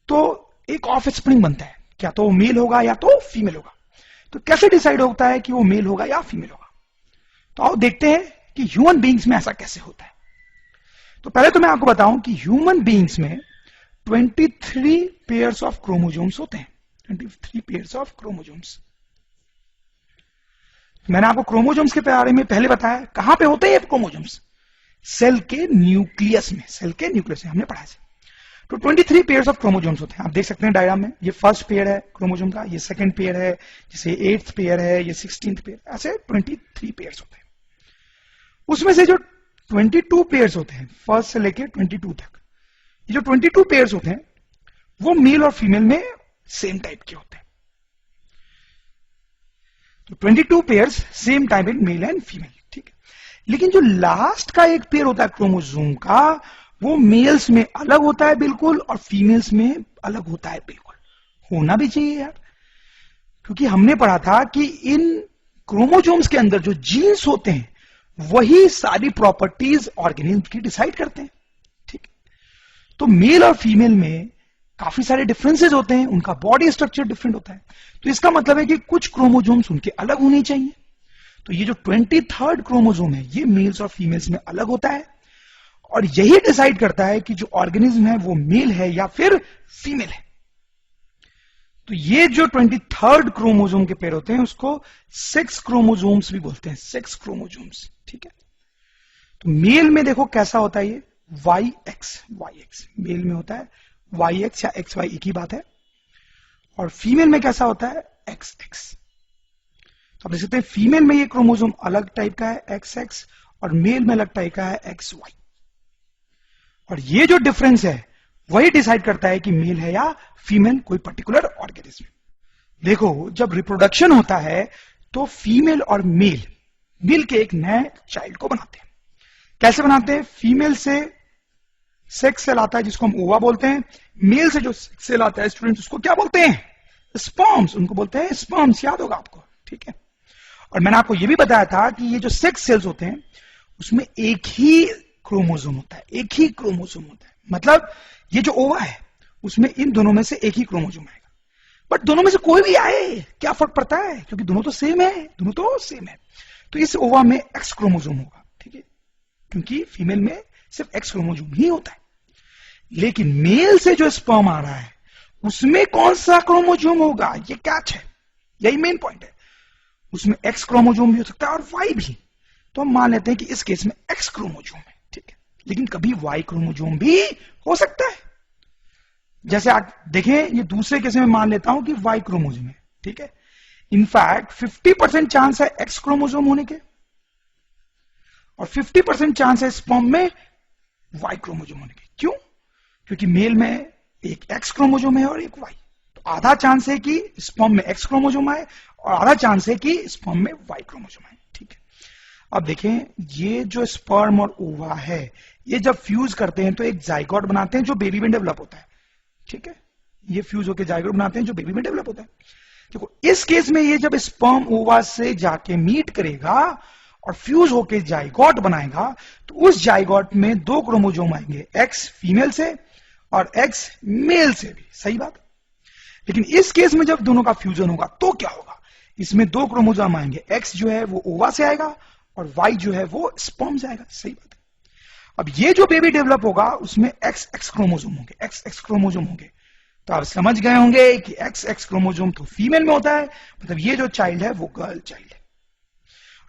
तो एक ऑफ स्प्रिंग बनता है, क्या तो वो मेल होगा या तो फीमेल होगा। तो कैसे डिसाइड होता है कि वो मेल होगा या फीमेल होगा, तो आओ देखते हैं कि ह्यूमन बीइंग्स में ऐसा कैसे होता है। तो पहले तो मैं आपको बताऊं कि ह्यूमन बीइंग्स में 23 पेयर्स ऑफ क्रोमोजोम्स होते हैं। 23 पेयर्स ऑफ क्रोमोजोम्स। मैंने आपको क्रोमोजोम्स के बारे में पहले बताया, कहां पे होते हैं ये क्रोमोजोम्स, सेल के न्यूक्लियस में हमने पढ़ा है। तो 23 पेयर्स ऑफ क्रोमोसोम्स होते हैं। आप देख सकते हैं डायग्राम में, ये फर्स्ट पेयर है क्रोमोसोम का, ये सेकंड पेयर है, जैसे 8th पेयर है, ये 16th पेयर, ऐसे 23 पेयर्स होते हैं। उसमें से जो 22 पेयर्स होते हैं, फर्स्ट से लेके 22 तक, ये जो 22 पेयर्स होते हैं वो मेल और फीमेल में सेम टाइप के होते हैं। तो 22 pairs same type in male and female, ठीक है। लेकिन जो लास्ट का एक पेयर होता है क्रोमोसोम का, वो मेल्स में अलग होता है बिल्कुल और फीमेल्स में अलग होता है बिल्कुल। होना भी चाहिए यार, क्योंकि हमने पढ़ा था कि इन क्रोमोसोम्स के अंदर जो जीन्स होते हैं वही सारी प्रॉपर्टीज ऑर्गेनिज्म की डिसाइड करते हैं, ठीक। तो मेल और फीमेल में काफी सारे डिफरेंसेस होते हैं, उनका बॉडी स्ट्रक्चर डिफरेंट होता है। तो इसका मतलब है कि कुछ क्रोमोसोम्स उनके अलग होने चाहिए। तो ये जो 23rd क्रोमोसोम है ये मेल्स और फीमेल्स में अलग होता है और यही डिसाइड करता है कि जो ऑर्गेनिज्म है वो मेल है या फिर फीमेल है। तो ये जो 23rd क्रोमोसोम के पेयर होते हैं उसको 6 क्रोमोसोम्स भी बोलते हैं, 6 क्रोमोसोम्स, ठीक है। तो मेल में देखो कैसा होता है, ये YX मेल में होता है, YX या XY एक ही बात है। और फीमेल में कैसा होता है, XX। तो आप देख सकते हैं फीमेल में ये क्रोमोसोम अलग टाइप का है XX और मेल में अलग टाइप का है XY। और ये जो डिफरेंस है वही डिसाइड करता है कि मेल है या फीमेल कोई पर्टिकुलर ऑर्गेनिज्म। देखो जब रिप्रोडक्शन होता है तो फीमेल और मेल मिल के एक नए चाइल्ड को बनाते हैं। कैसे बनाते हैं, फीमेल से सेक्स सेल आता है जिसको हम ओवा बोलते हैं, मेल से जो सेक्स सेल आता है स्टूडेंट्स उसको क्या बोलते हैं, स्पर्म्स, उनको बोलते हैं स्पर्म्स, याद होगा आपको, ठीक है। और मैंने आपको यह भी बताया था कि ये जो सेक्स सेल्स होते हैं उसमें एक ही क्रोमोसोम होता है, एक ही क्रोमोसोम होता है। मतलब ये जो ओवा है उसमें इन दोनों में से एक ही क्रोमोसोम आएगा, बट दोनों में से कोई भी आए क्या फर्क पड़ता है, क्योंकि दोनों तो सेम है। तो इस ओवा में एक्स क्रोमोसोम होगा, ठीक है, क्योंकि फीमेल में सिर्फ एक्स क्रोमोसोम ही होता है। लेकिन मेल से जो स्पर्म आ रहा है उसमें कौन सा क्रोमोसोम होगा, ये कैच है, यही मेन पॉइंट है। उसमें एक्स क्रोमोसोम भी हो सकता है और वाई भी। तो हम मान लेते हैं कि इस केस में एक्स क्रोमोसोम है, ठीक है, लेकिन कभी वाई क्रोमोसोम भी हो सकता है। जैसे आप देखें ये दूसरे केस में मान लेता हूं कि वाई क्रोमोसोम है, ठीक है। इनफैक्ट 50% चांस है एक्स क्रोमोसोम होने के और 50% चांस है स्पर्म में वाई क्रोमोसोम होने के। क्यों? क्योंकि मेल में एक एक्स क्रोमोसोम है और एक वाई। तो आधा चांस है कि स्पर्म में एक्स क्रोमोसोम आए और आधा चांस है कि स्पर्म में वाई क्रोमोसोम आए, ठीक है। अब देखें ये जो स्पर्म और ओवा है ये जब फ्यूज करते हैं तो एक जाइगोट बनाते हैं जो बेबी में डेवलप होता है, ठीक है। ये फ्यूज होकर जाइगोट बनाते हैं जो बेबी में डेवलप होता है। देखो इस केस में ये जब स्पर्म ओवा से जाके मीट करेगा और फ्यूज होके जाइगोट बनाएगा तो उस जाइगोट में 2 क्रोमोसोम आएंगे, एक्स फीमेल से और एक्स मेल से भी, सही बात। लेकिन इस केस में जब दोनों का फ्यूजन होगा तो क्या होगा, इसमें 2 क्रोमोसोम आएंगे, एक्स जो है वो ओवा से आएगा और वाई जो है वो स्पर्म से आएगा, सही बात है। अब ये जो बेबी डेवलप होगा उसमें एक्स एक्स क्रोमोसोम होंगे, एक्स एक्स क्रोमोसोम होंगे। तो आप समझ गए होंगे कि एक्स एक्स क्रोमोसोम तो फीमेल में होता है, मतलब ये जो चाइल्ड है वो गर्ल चाइल्ड है।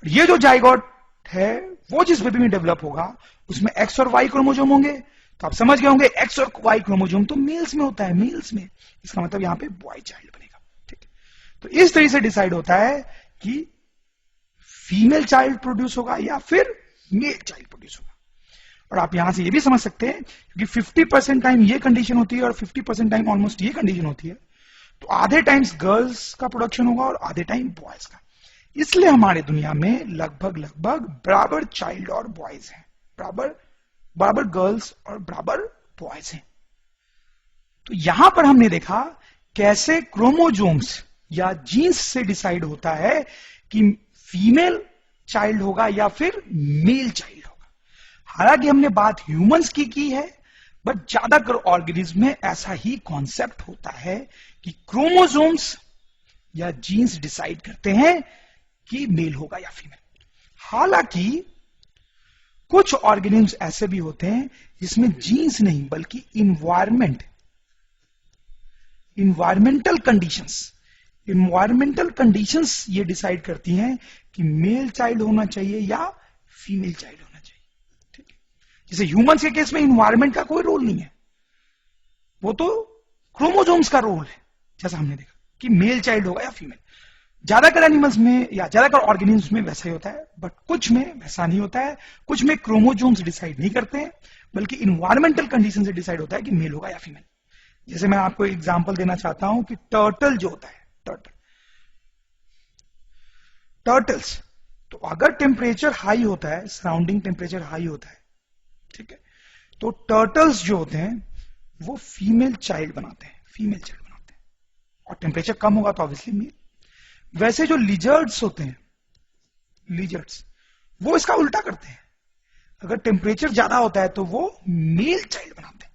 और ये जो जाइगोट है वो जिस बेबी में डेवलप होगा उसमें एक्स और वाई क्रोमोसोम होंगे। तो आप समझ गए होंगे एक्स और वाई क्रोमोसोम तो मेल्स में होता है, मेल्स में, इसका मतलब यहां पे बॉय चाइल्ड बनेगा, ठीक है। तो इस तरीके से डिसाइड होता है कि फीमेल चाइल्ड प्रोड्यूस होगा या फिर मेल चाइल्ड प्रोड्यूस होगा। और आप यहां से ये भी समझ सकते हैं क्योंकि 50% टाइम ये कंडीशन होती है और 50% टाइम ऑलमोस्ट ये कंडीशन होती है, तो आधे टाइम्स गर्ल्स का प्रोडक्शन होगा और आधे टाइम बॉयज का। इसलिए हमारे दुनिया में लगभग बराबर चाइल्ड और बॉयज हैं, बराबर गर्ल्स और बराबर बॉयज हैं। तो यहां पर हमने देखा कैसे क्रोमोसोम्स या जीन्स से डिसाइड होता है कि फीमेल चाइल्ड होगा या फिर मेल चाइल्ड होगा। हालांकि हमने बात ह्यूमंस की है, बट ज्यादातर ऑर्गेनिज्म में ऐसा ही कॉन्सेप्ट होता है कि क्रोमोसोम्स या जीन्स डिसाइड करते हैं कि मेल होगा या फीमेल। हालांकि कुछ ऑर्गेनिज्म ऐसे भी होते हैं जिसमें जीन्स नहीं बल्कि इन्वायरमेंटल कंडीशंस ये डिसाइड करती हैं कि मेल चाइल्ड होना चाहिए या फीमेल चाइल्ड होना चाहिए, ठीक है। जैसे ह्यूमंस के केस में इन्वायरमेंट का कोई रोल नहीं है, वो तो क्रोमोजोम्स का रोल है, जैसा हमने देखा कि मेल चाइल्ड होगा या फीमेल। ज्यादातर एनिमल्स में या ज्यादातर ऑर्गेनिम्स में वैसा ही होता है, बट कुछ में वैसा नहीं होता है। कुछ में क्रोमोजोम्स डिसाइड नहीं करते हैं, बल्कि इन्वायरमेंटल कंडीशन से डिसाइड होता है कि मेल होगा या फीमेल। जैसे मैं आपको एग्जांपल देना चाहता हूं कि टर्टल जो होता है, टर्टल्स, तो अगर टेम्परेचर हाई होता है, सराउंडिंग टेम्परेचर हाई होता है, ठीक है, तो टर्टल्स जो होते हैं वो फीमेल चाइल्ड बनाते हैं, और टेम्परेचर कम होगा तो ऑब्वियसली मेल। वैसे जो लिजर्ड्स होते हैं, लिजर्ड्स, वो इसका उल्टा करते हैं, अगर टेम्परेचर ज्यादा होता है तो वो मेल चाइल्ड बनाते हैं।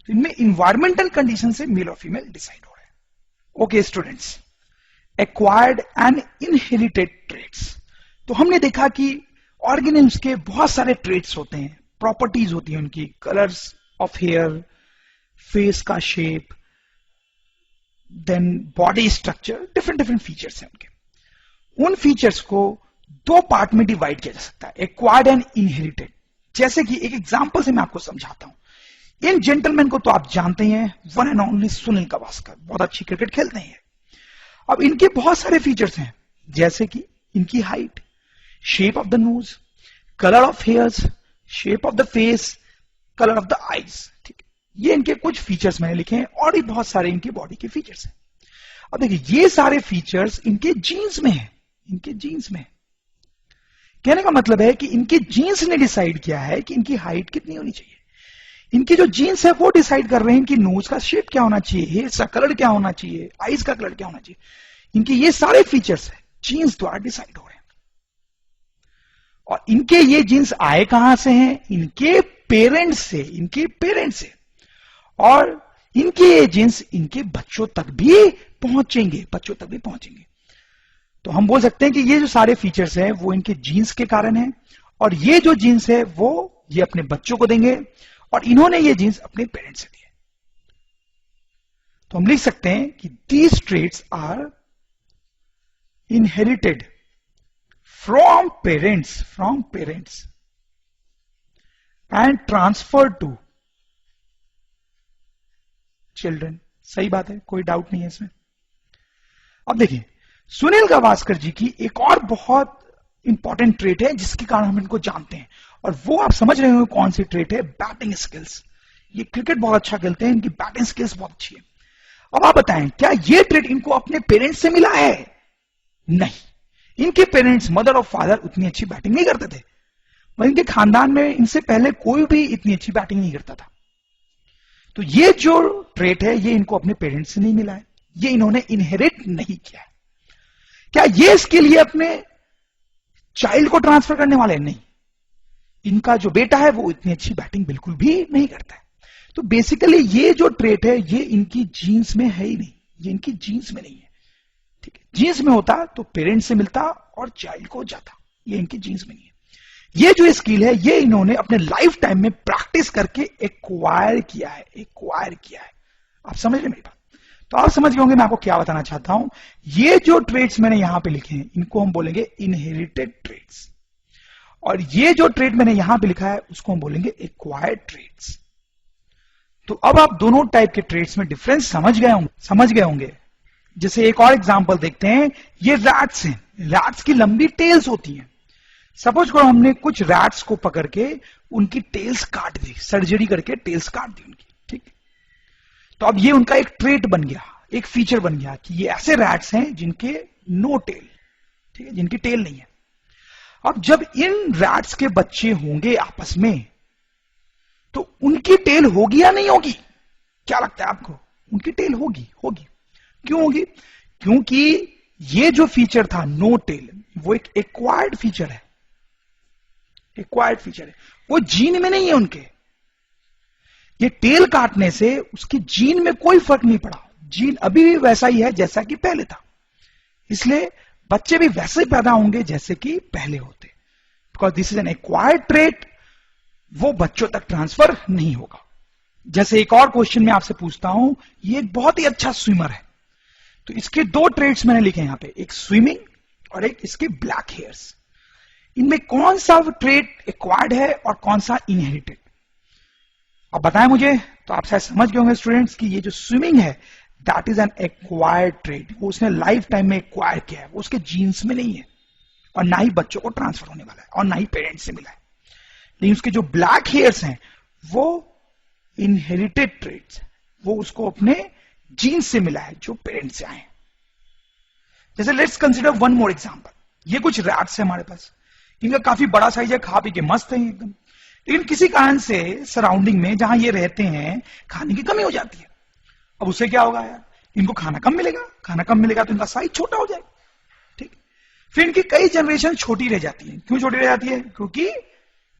तो इनमें इन्वायरमेंटल कंडीशन से मेल और फीमेल डिसाइड हो रहे हैं। Okay students, acquired and inherited traits. तो हमने देखा कि ऑर्गेनिम्स के बहुत सारे ट्रेट्स होते हैं, प्रॉपर्टीज होती हैं उनकी, कलर्स ऑफ हेयर, फेस का शेप, then body structure, different features हैं उनके। उन फीचर्स को दो पार्ट में डिवाइड किया जा सकता है, एक्वायर्ड एंड इनहेरिटेड। जैसे कि एक एग्जांपल से मैं आपको समझाता हूं। इन जेंटलमैन को तो आप जानते हैं, one and only Sunil Gavaskar, बहुत अच्छी क्रिकेट खेलते हैं। अब इनके बहुत सारे फीचर्स हैं, जैसे कि इनकी height, shape of the nose, colour of hairs, shape of the face, colour of the eyes. ठीक है, ये इनके कुछ फीचर्स मैंने लिखे हैं, और भी बहुत सारे इनकी बॉडी के फीचर्स हैं। अब देखिए, ये सारे फीचर्स इनके जीन्स में है, इनके जीन्स में। कहने का मतलब है कि इनके जीन्स ने डिसाइड किया है कि इनकी हाइट कितनी होनी चाहिए। इनके जो जीन्स है वो डिसाइड कर रहे हैं इनकी नोज का शेप क्या होना चाहिए, हेयर्स का कलर क्या होना चाहिए, आईज का कलर क्या होना चाहिए। इनके ये सारे फीचर्स है जीन्स द्वारा डिसाइड हो रहे हैं। और इनके ये जीन्स आए कहां से हैं? इनके पेरेंट्स से, इनके पेरेंट्स से। और इनके ये जीन्स इनके बच्चों तक भी पहुंचेंगे, बच्चों तक भी पहुंचेंगे। तो हम बोल सकते हैं कि ये जो सारे फीचर्स हैं वो इनके जीन्स के कारण है, और ये जो जीन्स है वो ये अपने बच्चों को देंगे, और इन्होंने ये जीन्स अपने पेरेंट्स से दिए। तो हम लिख सकते हैं कि these traits are inherited from parents and transfer to children. सही बात है, कोई डाउट नहीं है इसमें। अब देखिए, सुनील गावस्कर जी की एक और बहुत इंपॉर्टेंट ट्रेट है जिसके कारण हम इनको जानते हैं, और वो आप समझ रहे होंगे कौन सी ट्रेट है, बैटिंग स्किल्स। ये क्रिकेट बहुत अच्छा खेलते हैं, इनकी बैटिंग स्किल्स बहुत अच्छी है। अब आप बताएं, क्या ये ट्रेट इनको अपने पेरेंट्स से मिला है? नहीं, इनके पेरेंट्स, मदर और फादर, उतनी अच्छी बैटिंग नहीं करते थे, और इनके खानदान में इनसे पहले कोई भी इतनी अच्छी बैटिंग नहीं करता था। तो ये जो ट्रेट है ये इनको अपने पेरेंट्स से नहीं मिला है, ये इन्होंने इनहेरिट नहीं किया है। क्या ये स्किल ये अपने चाइल्ड को ट्रांसफर करने वाले? नहीं, इनका जो बेटा है वो इतनी अच्छी बैटिंग बिल्कुल भी नहीं करता है। तो बेसिकली ये जो ट्रेट है ये इनकी जीन्स में है ही नहीं, ये इनकी जीन्स में नहीं है। ठीक है, जीन्स में होता तो पेरेंट्स से मिलता और चाइल्ड को जाता, ये इनकी जीन्स में नहीं है। ये जो स्किल है ये इन्होंने अपने लाइफ टाइम में प्रैक्टिस करके एक्वायर किया है, आप समझ रहे मेरी बात? तो आप समझ गए होंगे मैं आपको क्या बताना चाहता हूं। ये जो ट्रेट्स मैंने यहां पे लिखे हैं इनको हम बोलेंगे इनहेरिटेड ट्रेट्स, और ये जो ट्रेट मैंने यहां पे लिखा है उसको हम बोलेंगे एक्वायर्ड ट्रेट्स। तो अब आप दोनों टाइप के ट्रेट्स में डिफरेंस समझ गए होंगे। जैसे एक और एग्जांपल देखते हैं, ये रैट्स हैं, रैट्स की लंबी टेल्स होती हैं। सपोज करो हमने कुछ रैट्स को पकड़ के उनकी टेल्स काट दी, सर्जरी करके टेल्स काट दी उनकी, ठीक। तो अब ये उनका एक ट्रेट बन गया, एक फीचर बन गया कि ये ऐसे रैट्स हैं जिनके नो टेल, ठीक है, जिनकी टेल नहीं है। अब जब इन रैट्स के बच्चे होंगे आपस में तो उनकी टेल होगी या नहीं होगी? क्या लगता है आपको? उनकी टेल होगी। क्यों होगी? क्योंकि ये जो फीचर था नो टेल वो एक एक्वायर्ड फीचर है, वो जीन में नहीं है उनके। ये टेल काटने से उसकी जीन में कोई फर्क नहीं पड़ा, जीन अभी भी वैसा ही है जैसा कि पहले था, इसलिए बच्चे भी वैसे ही पैदा होंगे जैसे कि पहले होते। Because this is an acquired trait, वो बच्चों तक ट्रांसफर नहीं होगा। जैसे एक और क्वेश्चन मैं आपसे पूछता हूं, ये एक बहुत ही अच्छा स्विमर है, तो इसके दो ट्रेट्स मैंने लिखे यहां पे, एक स्विमिंग और एक इसके ब्लैक हेयर्स। इनमें कौन सा ट्रेट एक्वायर्ड है और कौन सा इनहेरिटेड? अब बताएं मुझे, तो आप शायद समझ गए होंगे स्टूडेंट्स कि ये जो स्विमिंग है that is an acquired trade, वो उसने लाइफ टाइम में एक्वायर किया है, वो उसके जीन्स में नहीं है और ना ही बच्चों को ट्रांसफर होने वाला है और ना ही पेरेंट्स से मिला है। लेकिन उसके जो ब्लैक हेयर्स हैं वो इनहेरिटेड ट्रेड्स, वो उसको अपने जीन्स से मिला है जो पेरेंट्स से आए हैं। जैसे let's consider one more example, ये कुछ रैट्स है हमारे पास, इनका काफी बड़ा साइज है, खा पी के मस्त है एकदम, लेकिन किसी कारण से सराउंडिंग में जहां ये रहते हैं खाने की कमी हो जाती है। अब उससे क्या होगा यार, इनको खाना कम मिलेगा, खाना कम मिलेगा तो इनका साइज छोटा हो जाएगा, ठीक। फिर इनकी कई जनरेशन छोटी रह जाती है। क्यों छोटी रह जाती है? क्योंकि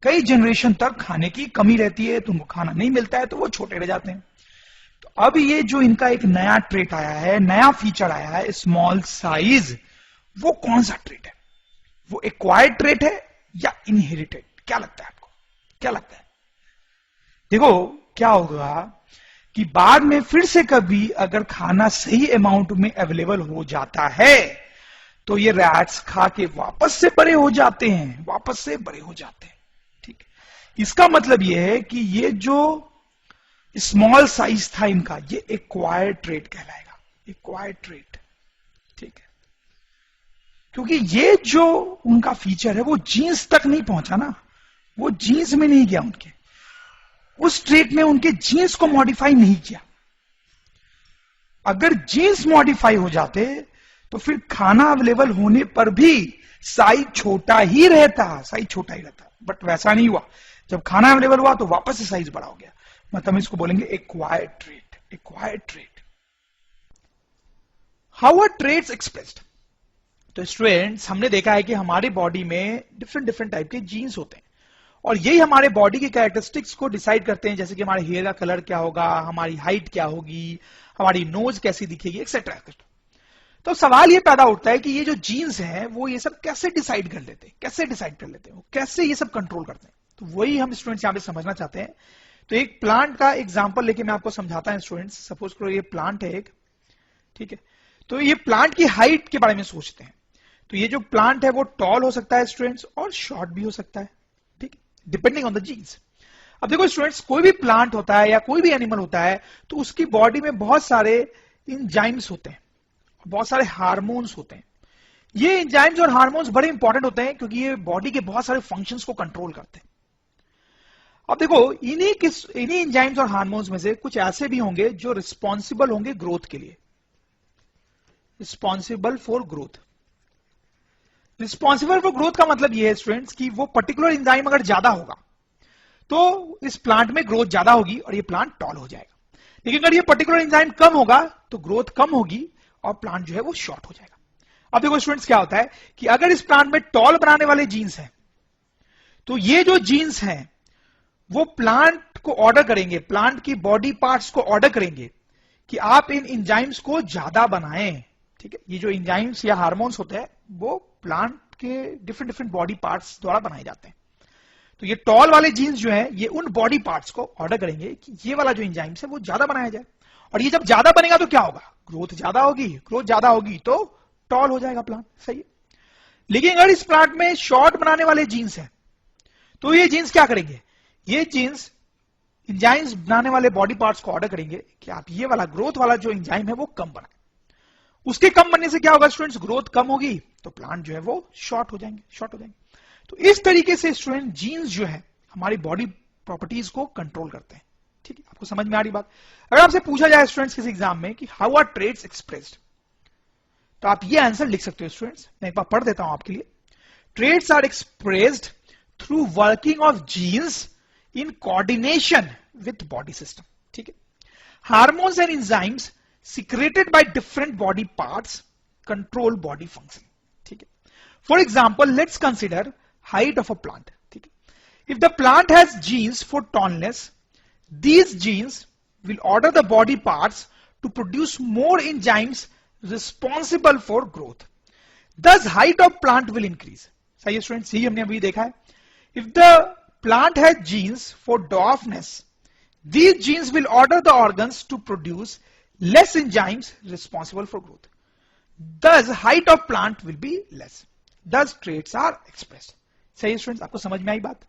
कई जनरेशन तक खाने की कमी रहती है, तो उनको खाना नहीं मिलता है, तो वो छोटे रह जाते हैं। तो अब ये जो इनका एक नया ट्रेट आया है, नया फीचर आया है, स्मॉल साइज, वो कौन सा ट्रेट है? वो एक्वायर्ड ट्रेट है या इनहेरिटेड? क्या लगता है आपको, क्या लगता है? देखो क्या होगा कि बाद में फिर से कभी अगर खाना सही अमाउंट में अवेलेबल हो जाता है तो ये रैट्स खा के वापस से बड़े हो जाते हैं, वापस से बड़े हो जाते हैं, ठीक। इसका मतलब ये है कि ये जो स्मॉल साइज था इनका, ये एक्वायर्ड ट्रेट कहलाएगा, एक्वायर्ड ट्रेट, ठीक है। क्योंकि ये जो उनका फीचर है वो जीन्स तक नहीं पहुंचा ना, वो जीन्स में नहीं गया, उनके उस ट्रेट में उनके जीन्स को मॉडिफाई नहीं किया। अगर जीन्स मॉडिफाई हो जाते तो फिर खाना अवेलेबल होने पर भी साइज छोटा ही रहता, साइज छोटा ही रहता, बट वैसा नहीं हुआ। जब खाना अवेलेबल हुआ तो वापस से साइज बड़ा हो गया, मतलब इसको बोलेंगे acquired trait, acquired trait. How are traits expressed? तो स्टूडेंट्स, हमने देखा है कि हमारी बॉडी में डिफरेंट डिफरेंट टाइप के जीन्स होते हैं और यही हमारे बॉडी की कैरेक्टरिस्टिक्स को डिसाइड करते हैं, जैसे कि हमारे हेयर का कलर क्या होगा, हमारी हाइट क्या होगी, हमारी नोज कैसी दिखेगी, एक्सेट्रा। तो सवाल ये पैदा उठता है कि ये जो जीन्स हैं वो ये सब कैसे डिसाइड कर लेते हैं, कैसे डिसाइड कर लेते हैं, कैसे ये सब कंट्रोल करते हैं? तो वही हम स्टूडेंट्स यहां पे समझना चाहते हैं। तो एक प्लांट का एग्जांपल लेके मैं आपको समझाता हूं स्टूडेंट्स। सपोज करो ये प्लांट है एक, ठीक है। तो ये प्लांट की हाइट के बारे में सोचते हैं। तो ये जो प्लांट है वो टॉल हो सकता है स्टूडेंट्स और शॉर्ट भी हो सकता है, ठीक, डिपेंडिंग ऑन द जीन्स। अब देखो स्टूडेंट्स, कोई भी प्लांट होता है या कोई भी एनिमल होता है तो उसकी बॉडी में बहुत सारे एंजाइम्स होते हैं, बहुत सारे हार्मोन्स होते हैं। ये एंजाइम्स और हार्मोन्स बड़े इंपॉर्टेंट होते हैं क्योंकि ये बॉडी के बहुत सारे फंक्शंस को कंट्रोल करते हैं। अब देखो, इन्हीं एंजाइम्स और हार्मोन्स में से कुछ ऐसे भी होंगे जो रिस्पॉन्सिबल होंगे ग्रोथ के लिए, responsible for growth. Responsible for growth का मतलब यह है स्टूडेंट्स कि वो पर्टिकुलर एंजाइम अगर ज्यादा होगा तो इस प्लांट में ग्रोथ ज्यादा होगी और ये प्लांट टॉल हो जाएगा। लेकिन अगर ये पर्टिकुलर एंजाइम कम होगा तो ग्रोथ कम होगी और प्लांट जो है वो शॉर्ट हो जाएगा। अब देखो स्टूडेंट्स, क्या होता है कि अगर इस प्लांट में टॉल बनाने वाले जीन्स हैं तो ये जो जीन्स हैं वो प्लांट को ऑर्डर करेंगे, प्लांट की बॉडी पार्ट्स को ऑर्डर करेंगे कि आप इन एंजाइम्स को ज्यादा बनाएं, ठीक है। ये जो एंजाइम्स या हार्मोन्स होते हैं वो प्लांट के डिफरेंट डिफरेंट बॉडी पार्ट्स द्वारा बनाए जाते हैं। तो ये टॉल वाले जीन्स जो है ये उन बॉडी पार्ट्स को ऑर्डर करेंगे कि ये वाला जो एंजाइम्स है वो ज्यादा बनाया जाए, और ये जब ज्यादा बनेगा तो क्या होगा, ग्रोथ ज्यादा होगी, ग्रोथ ज्यादा होगी तो टॉल हो जाएगा प्लांट, सही है। लेकिन अगर इस प्लांट में शॉर्ट बनाने वाले जीन्स हैं तो ये जीन्स क्या करेंगे, ये जीन्स एंजाइम्स बनाने वाले बॉडी पार्ट्स को ऑर्डर करेंगे कि आप ये वाला ग्रोथ वाला जो एंजाइम है वो कम बनाए। उसके कम बनने से क्या होगा स्टूडेंट्स, ग्रोथ कम होगी तो प्लांट जो है वो शॉर्ट हो जाएंगे, शॉर्ट हो जाएंगे। तो इस तरीके से स्टूडेंट जीन्स जो है हमारी बॉडी प्रॉपर्टीज को कंट्रोल करते हैं, ठीक है। आपको समझ में आ रही बात? अगर आपसे पूछा जाए स्टूडेंट्स किसी एग्जाम में कि हाउ आर ट्रेट्स एक्सप्रेस्ड, तो आप ये आंसर लिख सकते हो स्टूडेंट्स। मैं एक बार पढ़ देता हूं आपके लिए। Traits are expressed through working of genes in coordination with body system, ठीक है। Hormones and enzymes secreted by different body parts control body function, ठीक है। For example, let's consider height of a plant, ठीक है। If the plant has genes for tallness, these genes will order the body parts to produce more enzymes responsible for growth. Thus, height of plant will increase. सही है students, यही हमने अभी देखा है। If the plant has genes for dwarfness, these genes will order the organs to produce less enzymes responsible for growth. Thus, height of plant will be less. Thus, traits are expressed. सही students, आपको समझ में आई बात?